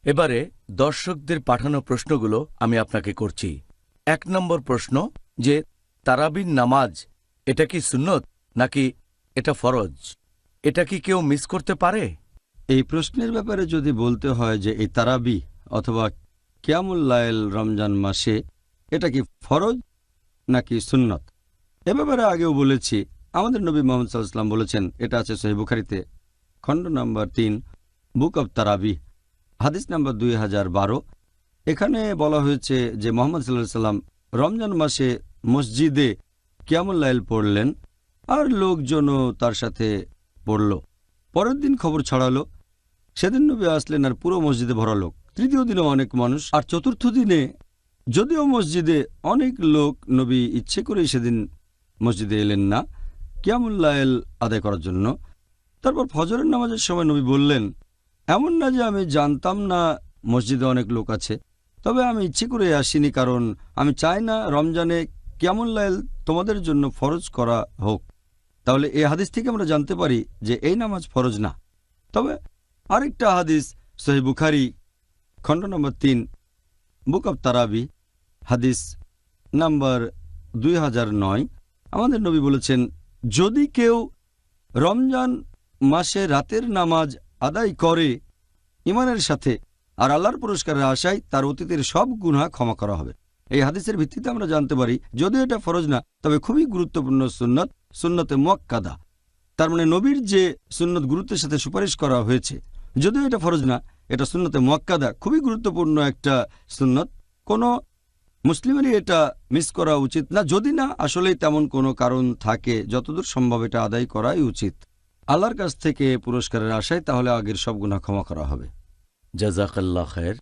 এবারে দর্শকদের পাঠানো প্রশ্নগুলো আমি আপনাকে করছি। ১ নম্বর প্রশ্ন যে তারাবির নামাজ এটা কি সুন্নত নাকি এটা ফরজ? এটা কি কেউ মিস করতে পারে? এই প্রশ্নের ব্যাপারে যদি বলতে হয় যে এই তারাবি অথবা কিয়ামুল লাইল রমজান মাসে এটা কি ফরজ নাকি সুন্নত, এ ব্যাপারে আগেও বলেছি। আমাদের নবী মুহাম্মদ সাল্লাল্লাহু আলাইহি ওয়াসাল্লাম বলেছেন, এটা আছে সহিহ বুখারীতে, খণ্ড নম্বর ৩, বুক অব তারাবি, হাদিস নাম্বার 2012। এখানে বলা হয়েছে যে মুহাম্মদ সাল্লাল্লাহু আলাইহি ওয়াসাল্লাম রমজান মাসে মসজিদে কিয়ামুল লাইল পড়লেন আর লোকজনও তার সাথে পড়ল। পরের দিন খবর ছড়ালো, সেদিন নবী আসলেন আর পুরো মসজিদে ভরা লোক। তৃতীয় দিনে অনেক মানুষ, আর চতুর্থ দিনে যদিও মসজিদে অনেক লোক, নবী ইচ্ছে করেই সেদিন মসজিদে এলেন না কিয়ামুল লাইল আদায় করার জন্য। তারপর ফজরের নামাজের সময় নবী বললেন, এমন না যে আমি জানতাম না মসজিদে অনেক লোক আছে, তবে আমি ইচ্ছে করে আসিনি, কারণ আমি চাই না রমজানে কিয়ামুল লাইল তোমাদের জন্য ফরজ করা হোক। তাহলে এই হাদিস থেকে আমরা জানতে পারি যে এই নামাজ ফরজ না। তবে আরেকটা হাদিস সহিহ বুখারী, খণ্ড নম্বর ৩, বুক অব তারাবি, হাদিস নাম্বার 2009। আমাদের নবী বলেছেন, যদি কেউ রমজান মাসে রাতের নামাজ আদায় করে ঈমানের সাথে আর আল্লাহর পুরস্কারের আশায়, তার অতীতের সব গুনাহ ক্ষমা করা হবে। এই হাদিসের ভিত্তিতে আমরা জানতে পারি যদিও এটা ফরজ না, তবে খুবই গুরুত্বপূর্ণ সুন্নত, সুন্নতে মুআক্কাদা। তার মানে নবীর যে সুন্নত গুরুত্বের সাথে সুপারিশ করা হয়েছে, যদিও এটা ফরজ না, এটা সুন্নতে মুআক্কাদা, খুবই গুরুত্বপূর্ণ একটা সুন্নত। কোনো মুসলিমেরই এটা মিস করা উচিত না, যদি না আসলেই তেমন কোনো কারণ থাকে। যতদূর সম্ভব এটা আদায় করাই উচিত আল্লাহর কাছ থেকে পুরস্কারের আশায়, তাহলে আগের সব গুনাহ ক্ষমা করা হবে। জাযাকাল্লাহ খায়ের।